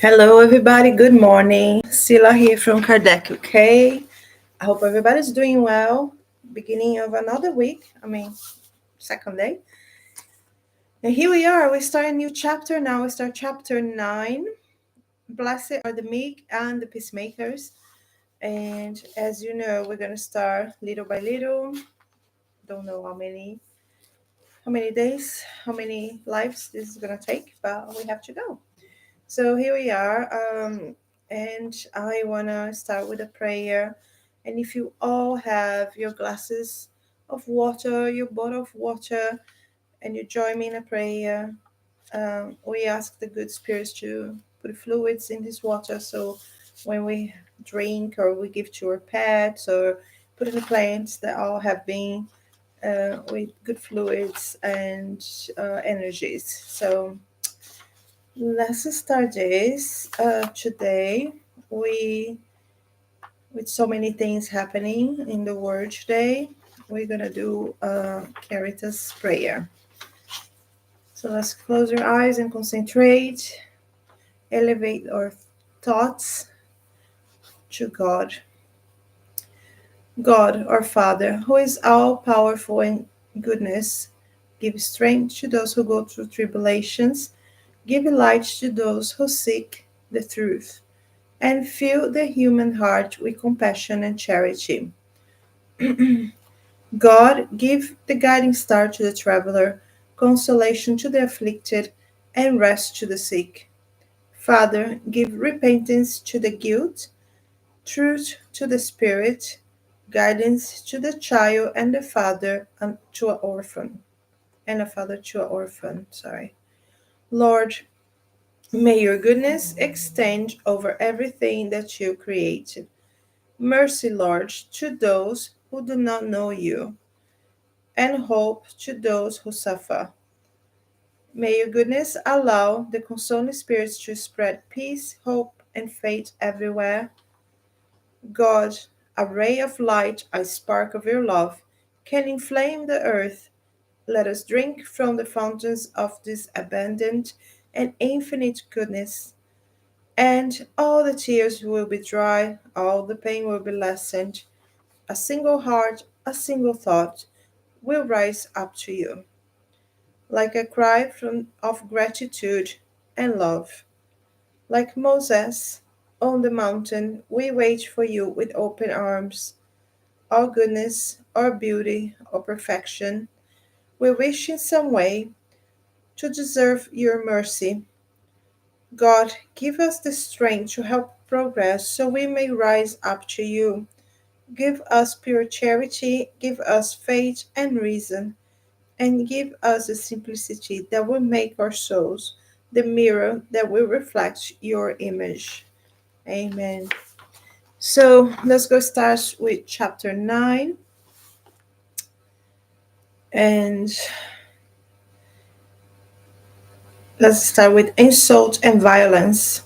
Hello, everybody. Good morning. Sila here from Kardec, okay? I hope everybody's doing well. Beginning of another week, second day. And here we are. We start a new chapter now. We start chapter 9. Blessed are the meek and the peacemakers. And as you know, we're going to start little by little. Don't know how many days, how many lives this is going to take, but we have to go. So here we are, and I want to start with a prayer. And if you all have your glasses of water, your bottle of water, and you join me in a prayer, we ask the good spirits to put fluids in this water. So when we drink or we give to our pets or put in the plants, that all have been with good fluids and energies. So let's start this today. We, with so many things happening in the world today, we're gonna do a Caritas prayer. So let's close our eyes and concentrate. Elevate our thoughts to God. God, our Father, who is all powerful in goodness, give strength to those who go through tribulations, give light to those who seek the truth, and fill the human heart with compassion and charity. God, give the guiding star to the traveler, consolation to the afflicted, and rest to the sick. Father, give repentance to the guilt, truth to the spirit, guidance to the child, and the father to an orphan, and a father to an orphan. Sorry, Lord, may your goodness extend over everything that you created. Mercy, Lord, to those who do not know you, and hope to those who suffer. May your goodness allow the consoling spirits to spread peace, hope, and faith everywhere. God, a ray of light, a spark of your love, can inflame the earth. Let us drink from the fountains of this abundant and infinite goodness, and all the tears will be dry, all the pain will be lessened. A single heart, a single thought will rise up to you, like a cry of gratitude and love. Like Moses on the mountain, we wait for you with open arms. Our goodness, our beauty, our perfection, we wish in some way to deserve your mercy. God, give us the strength to help progress so we may rise up to you. Give us pure charity, give us faith and reason, and give us a simplicity that will make our souls the mirror that will reflect your image. Amen. So let's go start with chapter 9. And let's start with insult and violence.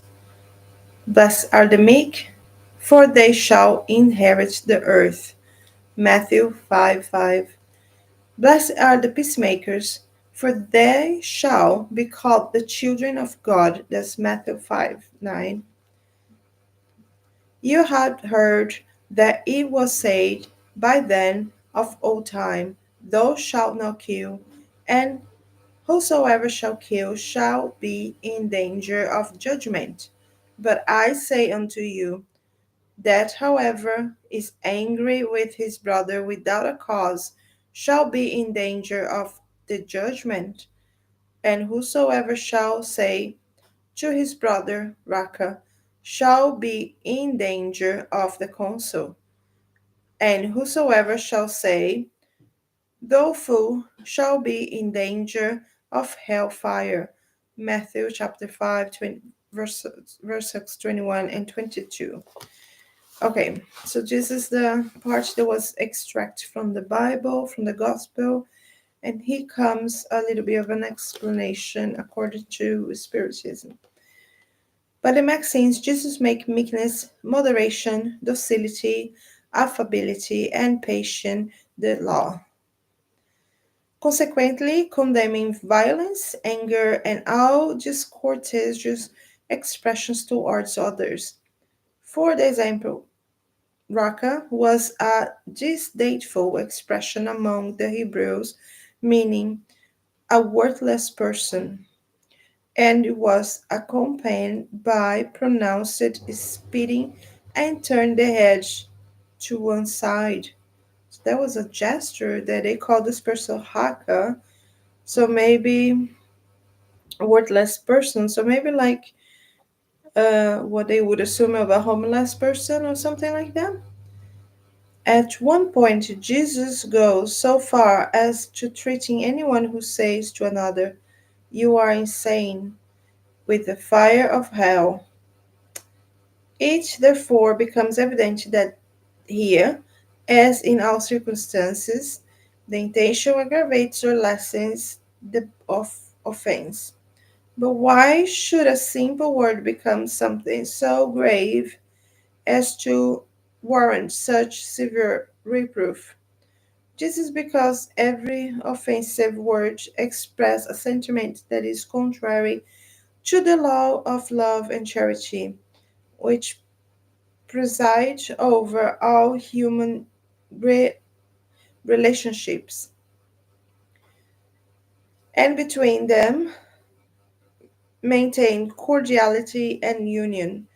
Blessed are the meek, for they shall inherit the earth. Matthew 5:5. Blessed are the peacemakers, for they shall be called the children of God. That's Matthew 5:9. You had heard that it was said by them of old time, Thou shalt not kill, and whosoever shall kill shall be in danger of judgment. But I say unto you, that however is angry with his brother without a cause shall be in danger of the judgment. And whosoever shall say to his brother, Raka, shall be in danger of the council. And whosoever shall say, Thou fool, shall be in danger of hellfire. Matthew chapter 5, verses 21 and 22. Okay, so this is the part that was extracted from the Bible, from the Gospel, and here comes a little bit of an explanation according to Spiritism. By the Maxims, Jesus make meekness, moderation, docility, affability, and patience the law. Consequently, condemning violence, anger, and all discourteous expressions towards others. For example, Raka was a disdainful expression among the Hebrews, meaning a worthless person, and it was accompanied by pronounced spitting and turn the head to one side. So that was a gesture that they called this person Haka. So maybe a worthless person. So maybe like what they would assume of a homeless person or something like that. At one point, Jesus goes so far as to treating anyone who says to another, "You are insane," with the fire of hell. It therefore becomes evident that here, as in all circumstances, the intention aggravates or lessens the offense. But why should a simple word become something so grave as to warrant such severe reproof? This is because every offensive word expresses a sentiment that is contrary to the law of love and charity, which preside over all human re- relationships, and between them maintain cordiality and union.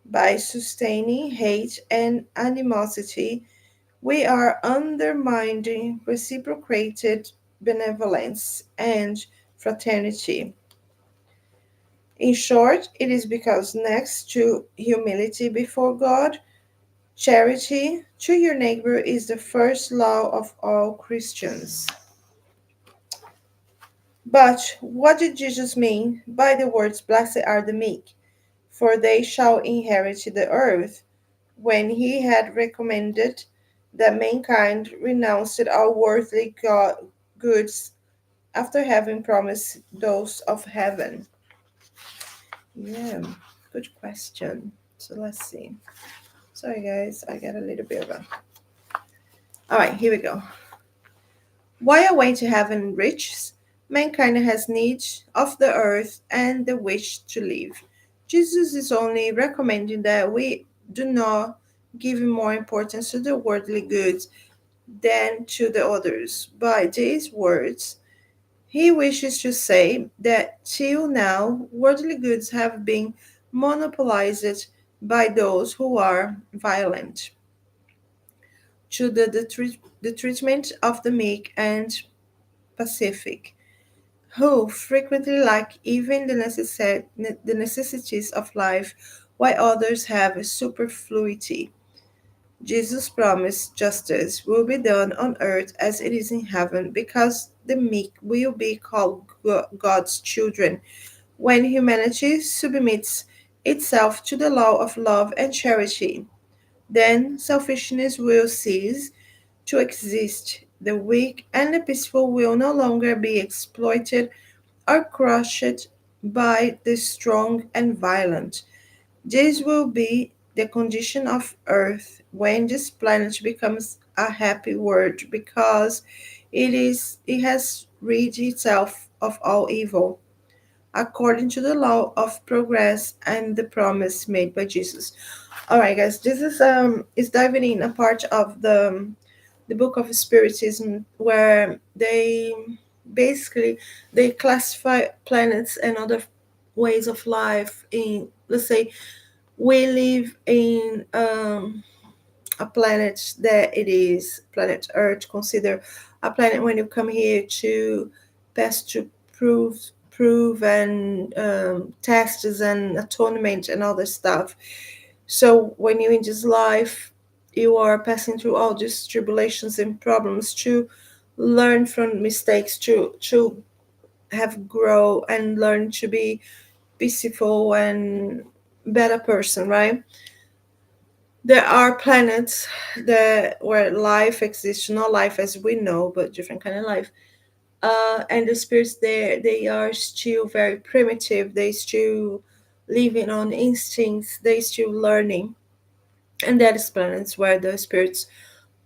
By sustaining hate and animosity, we are undermining reciprocated benevolence and fraternity. In short, it is because next to humility before God, charity to your neighbor is the first law of all Christians. But what did Jesus mean by the words, "Blessed are the meek, for they shall inherit the earth," when he had recommended that mankind renounced all worldly goods after having promised those of heaven? Yeah, good question. So let's see. Sorry, guys, I got a little bit of a. All right, here we go. While a way to heaven riches, mankind has need of the earth and the wish to live. Jesus is only recommending that we do not give more importance to the worldly goods than to the others. By these words, he wishes to say that till now, worldly goods have been monopolized by those who are violent, to the treatment of the meek and pacific, who frequently lack even the necessities of life, while others have superfluity. Jesus promised justice will be done on earth as it is in heaven, because the meek will be called God's children when humanity submits itself to the law of love and charity. Then selfishness will cease to exist. The weak and the peaceful will no longer be exploited or crushed by the strong and violent. This will be the condition of earth when this planet becomes a happy world, because it has rid itself of all evil according to the law of progress and the promise made by Jesus. All right, guys, this is diving in a part of the book of Spiritism, where they basically they classify planets and other ways of life in, let's say, we live in a planet that it is planet Earth. Consider a planet when you come here to pass to prove and tests and atonement and other stuff. So when you're in this life, you are passing through all these tribulations and problems to learn from mistakes, to have grow and learn to be peaceful and better person, right? There are planets that where life exists, not life as we know, but different kind of life. And the spirits there, they are still very primitive. They still living on instincts. They still learning. And that is planets where the spirits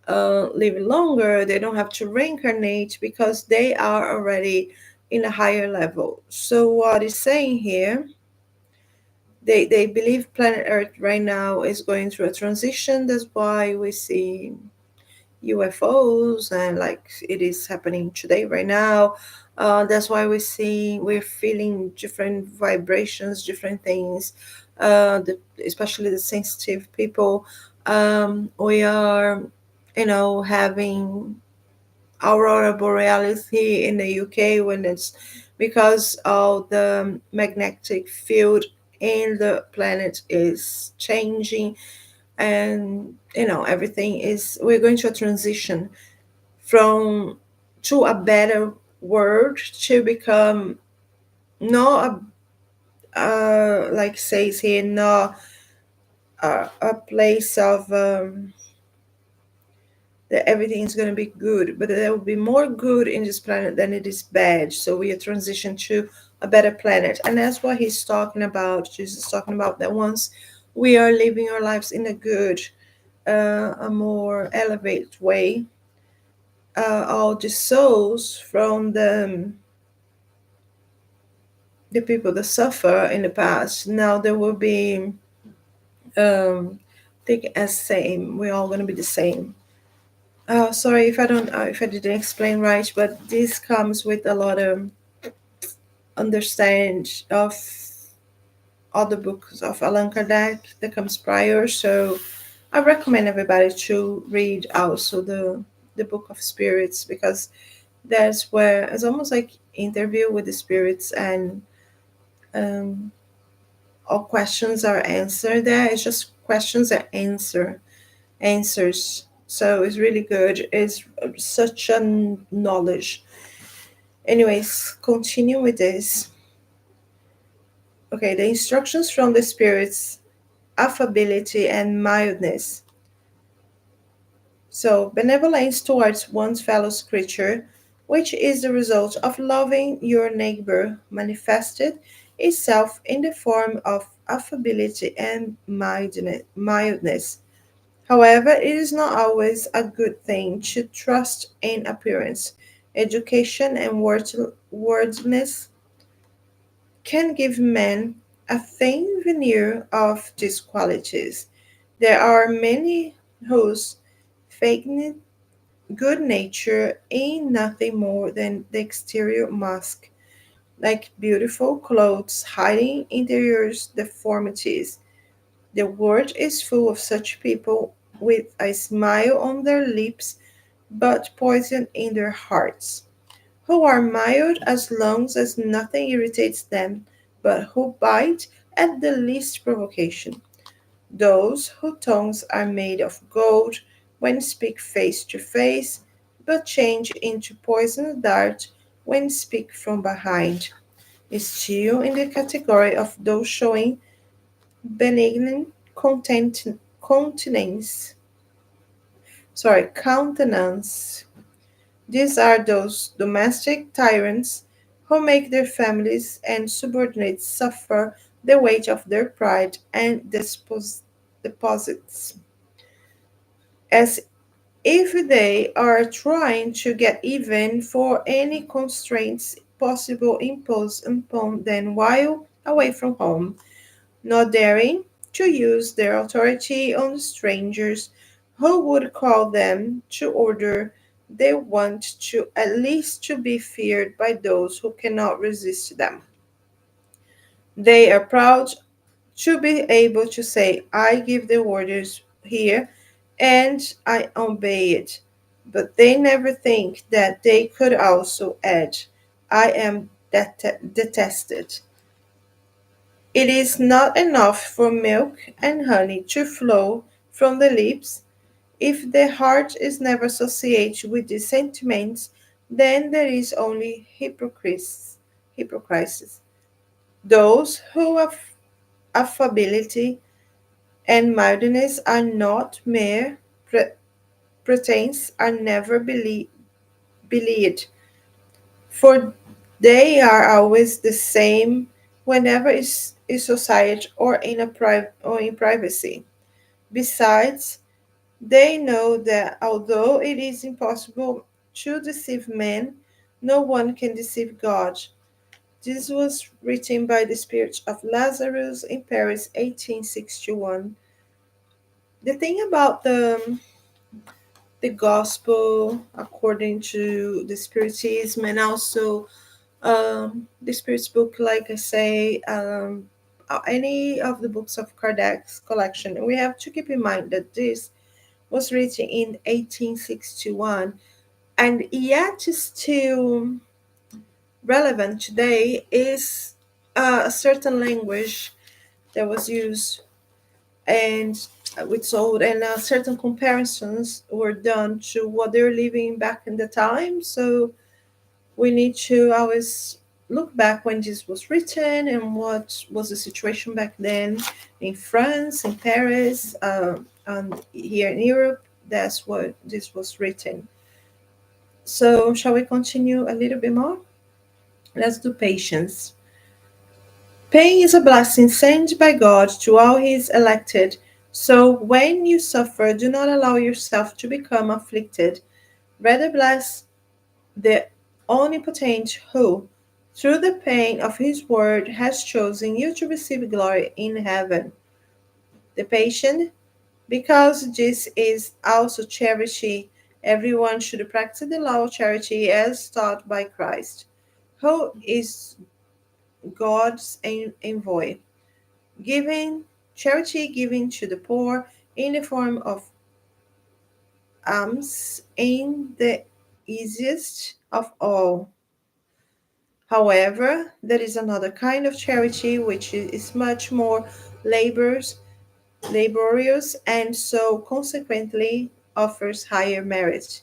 live longer. They don't have to reincarnate because they are already in a higher level. So what is saying here They believe planet Earth right now is going through a transition. That's why we see UFOs and like it is happening today right now. That's why we're feeling different vibrations, different things. Especially the sensitive people. We are, having aurora borealis here in the UK when it's because of the magnetic field in the planet is changing, and everything is we're going to a transition from to a better world to become not like says here, not a place of that everything is going to be good, but there will be more good in this planet than it is bad. So we are transition to a better planet, and that's what he's talking about. Jesus is talking about that once we are living our lives in a good, a more elevated way, all the souls from the people that suffer in the past, now they will be think as same. We're all going to be the same. Sorry if I don't if I didn't explain right, but this comes with a lot of understand of other books of Allan Kardec that comes prior. So I recommend everybody to read also the Book of Spirits, because that's where it's almost like interview with the spirits, and um, all questions are answered there. It's just questions and answers. So it's really good. It's such a knowledge. Anyways, continue with this. Okay, the instructions from the spirits, affability and mildness. So, benevolence towards one's fellow creature, which is the result of loving your neighbor, manifested itself in the form of affability and mildness. However, it is not always a good thing to trust in appearance. Education and worldliness can give men a thin veneer of these qualities. There are many whose feigned good nature ain't nothing more than the exterior mask, like beautiful clothes hiding interior deformities. The world is full of such people with a smile on their lips but poison in their hearts, who are mild as long as nothing irritates them, but who bite at the least provocation. Those whose tongues are made of gold when speak face to face, but change into poisoned dart when speak from behind, is still in the category of those showing benignant countenance. These are those domestic tyrants who make their families and subordinates suffer the weight of their pride and deposits, as if they are trying to get even for any constraints possible imposed upon them while away from home, not daring to use their authority on strangers who would call them to order. They want to at least to be feared by those who cannot resist them. They are proud to be able to say, I give the orders here and I obey it. But they never think that they could also add, I am detested. It is not enough for milk and honey to flow from the lips. If the heart is never associated with these sentiments, then there is only hypocrisy. Those who have affability and mildness are not mere pretense, are never believed, for they are always the same whenever is society or in privacy. Besides, they know that although it is impossible to deceive men, no one can deceive God. This was written by the spirit of Lazarus in Paris, 1861. The thing about the gospel according to the Spiritism and also the Spirit's book, like I say, any of the books of Kardec's collection, we have to keep in mind that this was written in 1861 and yet is still relevant today is a certain language that was used and with old and certain comparisons were done to what they're living back in the time. So we need to always look back when this was written and what was the situation back then in France, in Paris, and here in Europe. That's what this was written. So, shall we continue a little bit more? Let's do patience. Pain is a blessing sent by God to all his elected. So, when you suffer, do not allow yourself to become afflicted. Rather, bless the omnipotent who, through the pain of his word, has chosen you to receive glory in heaven. The patient, because this is also charity, everyone should practice the law of charity as taught by Christ, who is God's envoy, giving charity given to the poor in the form of alms in the easiest of all. However, there is another kind of charity which is much more labors, laborious and so consequently offers higher merit.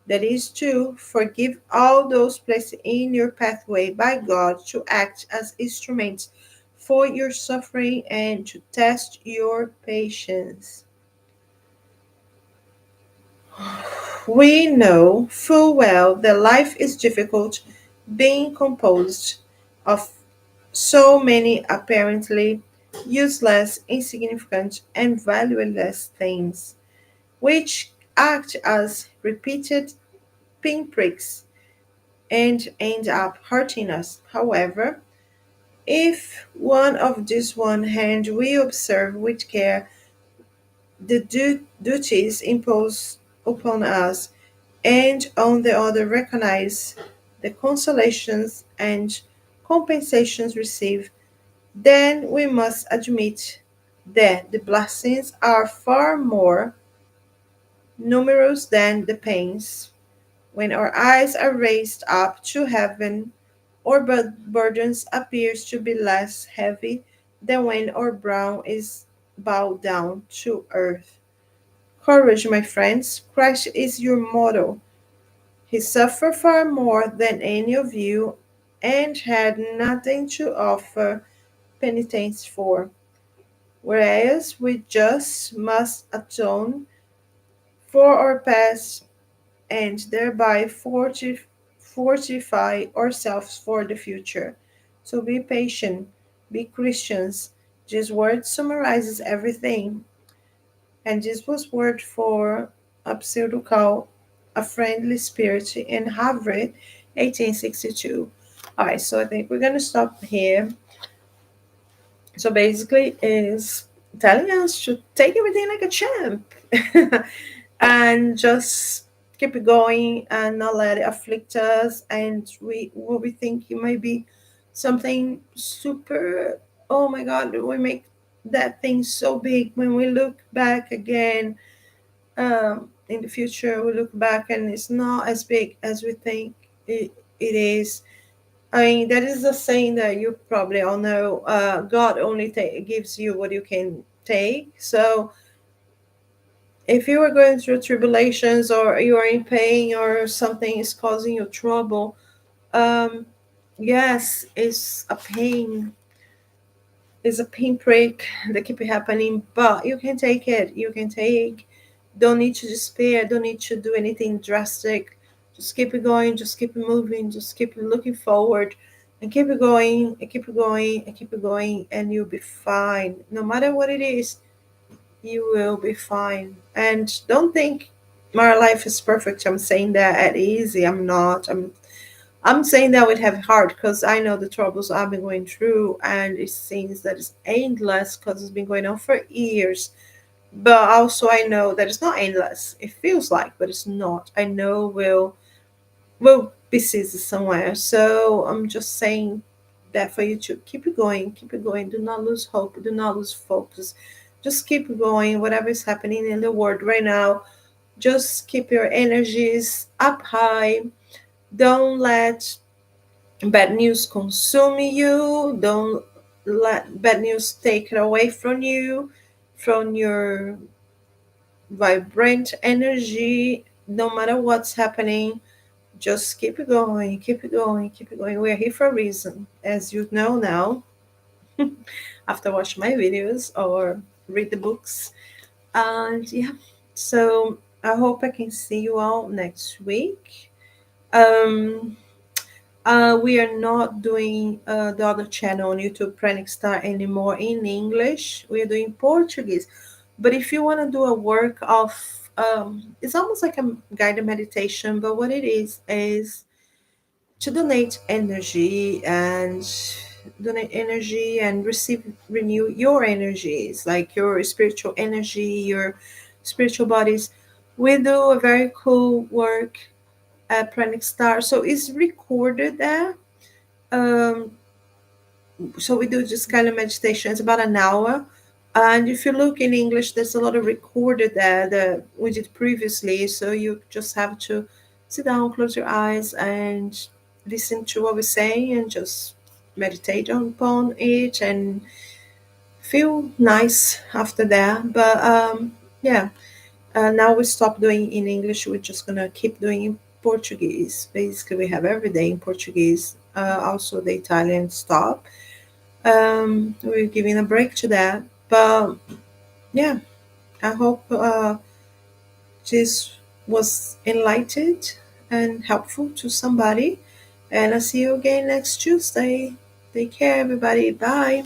That is to forgive all those placed in your pathway by God to act as instruments for your suffering and to test your patience. We know full well that life is difficult, being composed of so many apparently useless, insignificant, and valueless things, which act as repeated pinpricks and end up hurting us. However, if one of these one hand we observe with care the duties imposed upon us, and on the other recognize the consolations and compensations received, then we must admit that the blessings are far more numerous than the pains. When our eyes are raised up to heaven, our burdens appear to be less heavy than when our brow is bowed down to earth. Courage, my friends, Christ is your model. He suffered far more than any of you and had nothing to offer penitence for, whereas we just must atone for our past and thereby fortify ourselves for the future. So be patient, be Christians. This word summarizes everything, and this was word for a pseudo a friendly spirit in Harvard, 1862. All right, so I think we're gonna stop here. So basically, is telling us to take everything like a champ and just keep it going and not let it afflict us. And we what we think it might be something super. Oh my God, we make that thing so big when we look back again in the future. We look back and it's not as big as we think it is. I mean, that is a saying that you probably all know. God only gives you what you can take. So, if you are going through tribulations or you are in pain or something is causing you trouble, um, yes, it's a pain break that keep happening, but you can take it. You can take. Don't need to despair. Don't need to do anything drastic. Just keep it going. Just keep it moving. Just keep looking forward, and keep it going. And keep it going. And keep it going. And you'll be fine. No matter what it is, you will be fine. And don't think my life is perfect. I'm saying that at easy. I'm not. I'm saying that with heavy heart because I know the troubles I've been going through, and it seems that it's endless because it's been going on for years. But also, I know that it's not endless. It feels like, but it's not. I know we'll be seized somewhere. So I'm just saying that for you to keep it going, keep it going. Do not lose hope. Do not lose focus. Just keep going. Whatever is happening in the world right now, just keep your energies up high. Don't let bad news consume you. Don't let bad news take it away from you, from your vibrant energy. No matter what's happening, just keep it going, keep it going, keep it going. We're here for a reason, as you know now, after watching my videos or read the books. And yeah, so I hope I can see you all next week. Um, we are not doing the other channel on YouTube, Pranic Star, anymore in English. We are doing Portuguese. But if you want to do a work of, it's almost like a guided meditation, but what it is to donate energy and renew your energies, like your spiritual energy, your spiritual bodies. We do a very cool work at Pranic Star, so it's recorded there. um, so we do just kind of meditation. It's about an hour. And if you look in English, there's a lot of recorded there that we did previously. So you just have to sit down, close your eyes, and listen to what we're saying and just meditate upon it and feel nice after that. But yeah, now we stop doing in English. We're just going to keep doing in Portuguese. Basically, we have every day in Portuguese. Also, the Italian stop. We're giving a break to that. But yeah, I hope this was enlightened and helpful to somebody. And I'll see you again next Tuesday. Take care, everybody. Bye.